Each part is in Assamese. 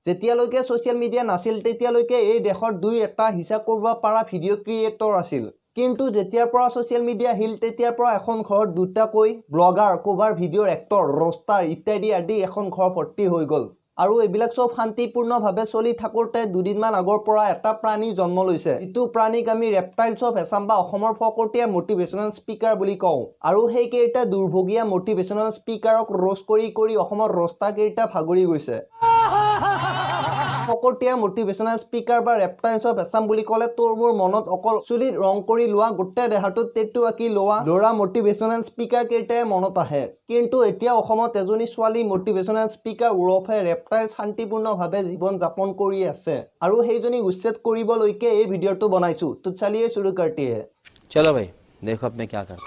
যেতিয়ালৈকে সোশ্যাল মিডিয়া নাছিল তেতিয়ালৈকে এই দেশৰ দুই এটা হিচাপ কৰিব পৰা ভিডিঅ' ক্ৰিয়েটৰ আছিল কিন্তু যেতিয়াৰ পৰা সোশ্যাল মিডিয়া আহিল তেতিয়াৰ পৰা এখন ঘৰত দুটাকৈ ব্লগাৰ কভাৰ ভিডিঅ'ৰ এক্টৰ ৰষ্টাৰ ইত্যাদি আদি এখন ঘৰ ভৰ্তি হৈ গ'ল আৰু এইবিলাক সব শান্তিপূৰ্ণভাৱে চলি থাকোঁতে দুদিনমান আগৰ পৰা এটা প্ৰাণী জন্ম লৈছে ইটো প্ৰাণীক আমি ৰেপটাইলছ অফ এছাম বা অসমৰ ফকতীয়া মটিভেশ্যনেল স্পিকাৰ বুলি কওঁ আৰু সেই কেইটা দুৰ্ভগীয়া মটিভেশ্যনেল স্পিকাৰক ৰোষ্ট কৰি অসমৰ ৰষ্টাৰ কেইটা ভাগৰি গৈছে ফকতীয়া মটিভেশ্যনেল স্পিকাৰ বা ৰেপটাইলছ অফ এছাম বুলি ক'লে তোৰ মোৰ মনত অকল চুলিত ৰং কৰি লোৱা গোটেই দেহাটোত টেটু আঁকি লোৱা ল'ৰা মটিভেশ্যনেল স্পিকাৰ কেইটাই মনত আহে কিন্তু এতিয়া অসমত এজনী ছোৱালী মটিভেশ্যনেল স্পিকাৰ ওৰফে ৰেপটাইল শান্তিপূৰ্ণভাৱে জীৱন যাপন কৰি আছে আৰু সেইজনী উচ্ছেদ কৰিবলৈকে এই ভিডিঅ'টো বনাইছো তো চলিয়ে শুৰু কৰতে হে চলো ভাই দেখো আপনি क्या कर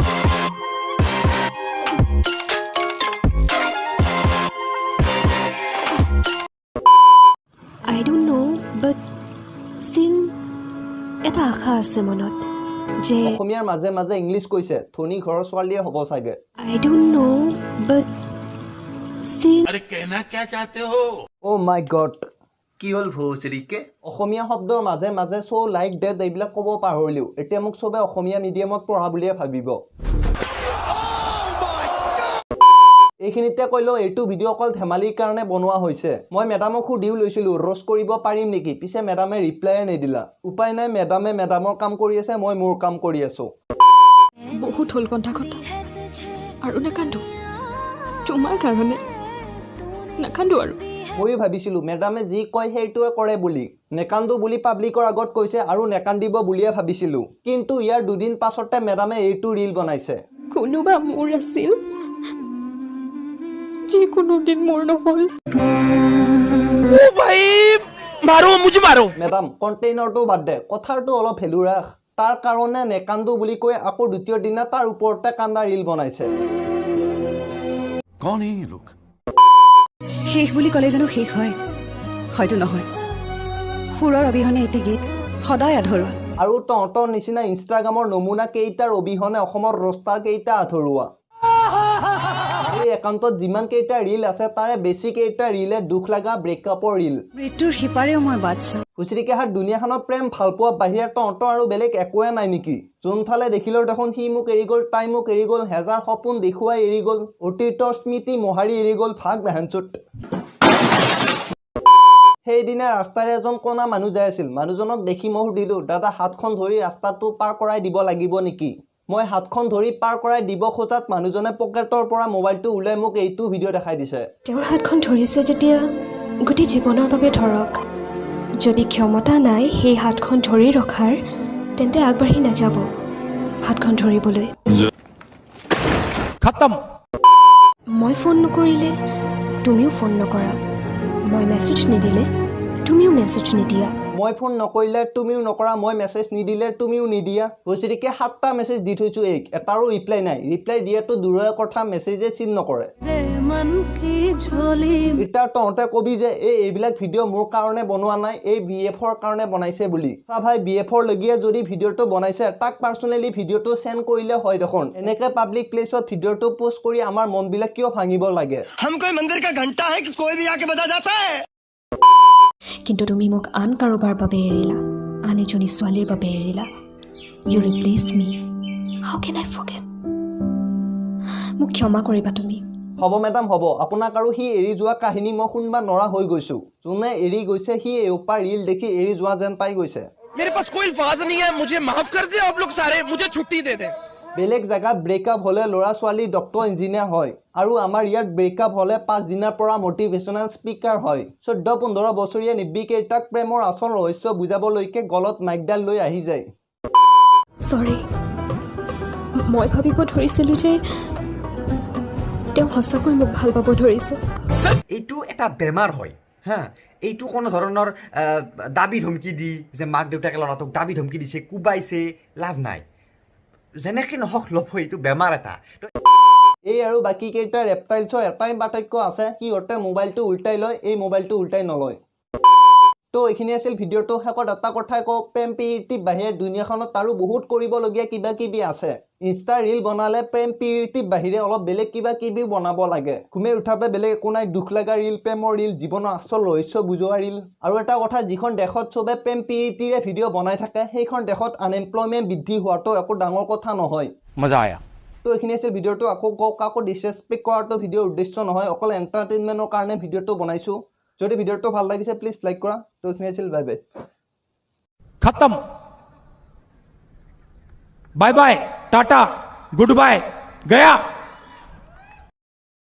I don't know, but still এটা আশা আছে মনত যে অসমীয়াৰ মাজে মাজে ইংলিছ কৈছে ধনী ঘৰৰ ছোৱালীয়ে হ'ব চাগে I don't know, but still अरे कहना क्या चाहते हो Oh my god কি হল ভৌচৰিকে অসমীয়া শব্দৰ মাজে মাজে সো লাইক ডেট এইবিলাক ক'ব পাহৰিলো এতিয়া মোক সবে অসমীয়া মিডিয়ামত পঢ়া বুলিয়ে ভাবিব এইখিনিতে কইলো এইটো ভিডিঅ' অকল ধেমালিৰ কাৰণে বনোৱা হৈছে মই মেডামক সুধিও লৈছিলো ৰোষ্ট কৰিব পাৰিম নেকি পিছে মেডামে ৰিপ্লাই নিদিলা উপায় নাই মেডামে মেডামৰ কাম কৰি আছে মই মোৰ কাম কৰি আছো বহুত হল কথা আৰু নাকান্দো তোমাৰ কাৰণে নাকান্দো আৰু মই ভাবিছিলো মেডামে যি কয় সেইটোৱে কৰে বুলি নেকান্দো বুলি পাব্লিকৰ আগত কৈছে আৰু নেকান্দিব বুলিয়ে ভাবিছিলো কিন্তু ইয়াৰ দুদিন পাছতে মেডামে এইটো ৰীল বনাইছে কোনোবা মোৰ আছিল যে কোনো দিন মোৰ নহল ओ भाई मारो मुझे मारो মেডাম কন্টেইনাৰটো বাদ দে কথাটো অলপ ভেলু ৰাখ তাৰ কাৰণে নেকান্দো বুলি কৈ আকৌ দ্বিতীয় দিনা তাৰ ওপৰতে কান্দা ৰীল বনাইছে कौन है ये लोग শেষ বুলি ক'লে জানো শেষ হয় হয়তো নহয় সুৰৰ অবিহনে এটি গীত সদায় আধৰুৱা আৰু তহঁতৰ নিচিনা ইনষ্টাগ্ৰামৰ নমুনা কেইটাৰ অবিহনে অসমৰ ৰষ্টাৰ কেইটা আধৰুৱা এই একাউণ্টত যিমান কেইটা ৰীল আছে তাৰে বেছি কেইটা ৰীলে দুখ লগা ব্ৰেকআপৰ ৰীল মৃত্যুৰ সিপাৰেও মই বাট চাওঁ হুচৰিকে হাত দুনিয়াখনত প্ৰেম ভাল পোৱা বাহিৰে তহঁতৰ আৰু বেলেগ একোৱে নাই নেকি যোনফালে দেখিলেও দেখোন সি মোক এৰি গ'ল তাই মোক এৰি গ'ল হেজাৰ সপোন দেখুৱাই এৰি গ'ল অতীতৰ স্মৃতি মোহাৰি এৰি গ'ল ভাগ বেহেনচুত সেইদিনা ৰাস্তাৰে এজন কণা মানুহ যাই আছিল মানুহজনক দেখি মই সুধিলো দাদা হাতখন ধৰি ৰাস্তাটো পাৰ কৰাই দিব লাগিব নেকি মই হাতখন ধৰি পাৰ কৰাই দিব খোজাত মানুহজনে পকেটৰ পৰা মোবাইলটো উলাই মোক এইটো ভিডিঅ' দেখাই দিছে তেওঁৰ হাতখন ধৰিছে যেতিয়া গোটেই জীৱনৰ বাবে ধৰক যদি ক্ষমতা নাই সেই হাতখন ধৰি ৰখাৰ তেন্তে আগবাঢ়ি নাযাব হাতখন ধৰিবলৈ खत्म মই ফোন নকৰিলে তুমিও ফোন নকৰা মই মেছেজ নিদিলে তুমিও মেছেজ নিদিয়া মই ফোন নকৰিলে তুমিও নকৰা মই মেছেজ নিদিলে তুমিও নিদিয়া হুচৰিকে 7টা মেছেজ দি থৈছো এটাৰো ৰিপ্লাই নাই ৰিপ্লাই দিয়াটো দূৰৰ কথা মেছেজে চিন নকৰে এটা তহঁতে কবি যে এইবিলাক ভিডিঅ' মোৰ কাৰণে বনোৱা নাই এই বিএফৰ কাৰণে বনাইছে বুলি ভাই বিএফৰ লগিয়ে যদি ভিডিঅ'টো বনাইছে তাক পাৰ্চনেলি ভিডিঅ'টো সেন্ড কৰিলে হয় দেখোন এনেকে পাব্লিক প্লেছত ভিডিঅ'টো পোষ্ট কৰি আমাৰ মনবিলাক কিয় ভাঙিব লাগে हम कोई मंदिर का घंटा है कि कोई भी आके बजा जाता है কিন্তু তুমি মোক আন কাৰোবাৰ বাবে এৰিলা আন এজনী ছোৱালীৰ বাবে এৰিলা U ৰিপ্লেচড me how can I forget মোক ক্ষমা কৰিবা তুমি হ'ব মেডাম হ'ব আপোনাক আৰু সি এৰি যোৱা কাহিনী মই শুনবা নৰা হৈ গৈছো যোনে এৰি গৈছে সি এওপা ৰীল দেখি এৰি যোৱা যেন পাই গৈছে मेरे पास कोई अल्फाज नहीं है मुझे माफ कर दे आप लोग सारे मुझे छुट्टी दे दे বেলেগ জায়গাত ব্ৰেকআপ হলে ল'ৰা ছোৱালী ডক্টৰ ইঞ্জিনিয়াৰ হয় আৰু আমাৰ ইয়াত ব্ৰেকআপ হলে 5 দিনৰ পৰা মটিভেশ্যনেল স্পিকাৰ হয় 14-15 বছৰীয়া নিবিকেইটাক প্ৰেমৰ আচল ৰহস্য বুজাবলৈকে গলত মাইকডাল লৈ আহি যায় সৰি মই ভাবিব ধৰিছিলোঁ যে তেওঁ সঁচাকৈ মোক ভাল পাব ধৰিছে এইটো এটা বেমাৰ হয় হা এইটো কোনো ধৰণৰ দাবী ধমকি দি যে মাক দেউতাকে ল'ৰাটোক দাবী ধমকি দিছে কুবাইছে লাভ নাই যেনেকৈ নহওক লভ এইটো বেমাৰ এটা এই আৰু বাকী কেইটা ৰেপটাইলছৰ এটাই পাৰ্থক্য আছে সিহঁতে মোবাইলটো উল্টাই লয় এই মোবাইলটো উল্টাই নলয় তো এইখিনি আছিল ভিডিঅ'টো শেষত এটা কথাই কওঁ প্ৰেম প্ৰীতিৰ বাহিৰে দুনিয়াখনত আৰু বহুত কৰিবলগীয়া কিবা কিবি আছে ইনষ্টা ৰীল বনালে প্ৰেম প্ৰীতিৰ বাহিৰে অলপ বেলেগ কিবা কিবি বনাব লাগে ঘুমে উঠাবে বেলেগ একো নাই দুখ লগা ৰীল প্ৰেমৰ ৰীল জীৱনৰ আচল ৰহস্য বুজোৱা ৰীল আৰু এটা কথা যিখন দেশত চবে প্ৰেম প্ৰীতিৰে ভিডিঅ' বনাই থাকে সেইখন দেশত আনএমপ্লয়মেণ্ট বৃদ্ধি হোৱাটো একো ডাঙৰ কথা নহয় मजा आया তো এইখিনি আছিল ভিডিঅ'টো আকৌ কওক কাকো ডিছৰেছপেক্ট কৰাটো ভিডিঅ'ৰ উদ্দেশ্য নহয় অকল এণ্টাৰটেইনমেণ্টৰ কাৰণে ভিডিঅ'টো বনাইছোঁ যদি ভিডিঅ'টো ভাল লাগিছে প্লিজ লাইক কৰা তো এইখিনি আছিল বাই বাই खत्म bye bye tata goodbye गया